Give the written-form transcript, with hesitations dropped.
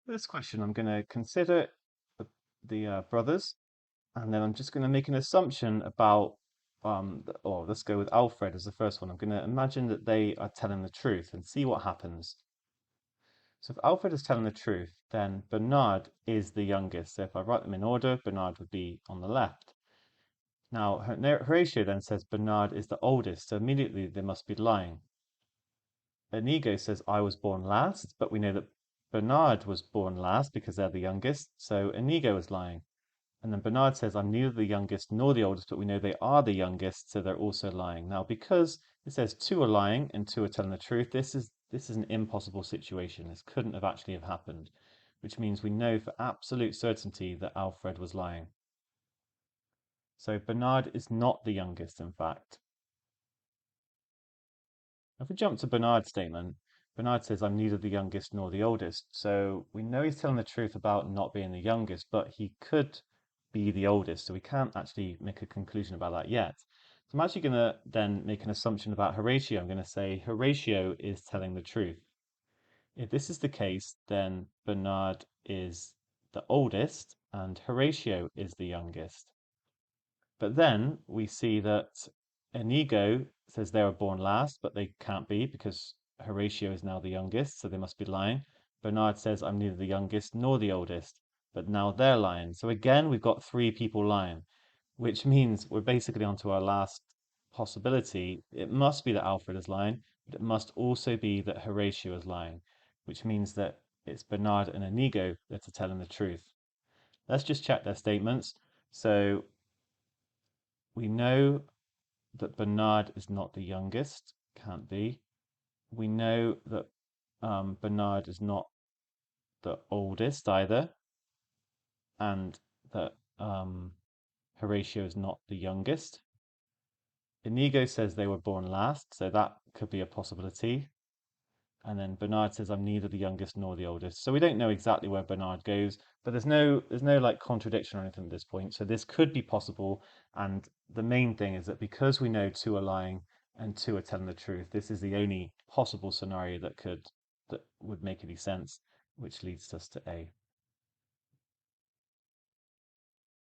This question, I'm going to consider the brothers, and then I'm just going to make an assumption about, or let's go with Alfred as the first one. I'm going to imagine that they are telling the truth and see what happens. So if Alfred is telling the truth, then Bernard is the youngest. So if I write them in order, Bernard would be on the left. Now, Horatio then says Bernard is the oldest, so immediately they must be lying. Inigo says I was born last, but we know that Bernard was born last because they're the youngest, so Inigo is lying. And then Bernard says I'm neither the youngest nor the oldest, but we know they are the youngest, so they're also lying. Now, because it says two are lying and two are telling the truth, this is an impossible situation. This couldn't have actually have happened, which means we know for absolute certainty that Alfred was lying. So Bernard is not the youngest, in fact. If we jump to Bernard's statement, Bernard says, I'm neither the youngest nor the oldest. So we know he's telling the truth about not being the youngest, but he could be the oldest. So we can't actually make a conclusion about that yet. So I'm actually going to then make an assumption about Horatio. I'm going to say Horatio is telling the truth. If this is the case, then Bernard is the oldest and Horatio is the youngest. But then we see that Inigo says they were born last, but they can't be because Horatio is now the youngest, so they must be lying. Bernard says, I'm neither the youngest nor the oldest, but now they're lying. So again, we've got three people lying, which means we're basically onto our last possibility. It must be that Alfred is lying, but it must also be that Horatio is lying, which means that it's Bernard and Inigo that are telling the truth. Let's just check their statements. So we know that Bernard is not the youngest, can't be. We know that Bernard is not the oldest either, and that Horatio is not the youngest. Inigo says they were born last, so that could be a possibility. And then Bernard says, I'm neither the youngest nor the oldest. So we don't know exactly where Bernard goes, but there's no like contradiction or anything at this point. So this could be possible. And the main thing is that because we know two are lying and two are telling the truth, this is the only possible scenario that would make any sense, which leads us to A.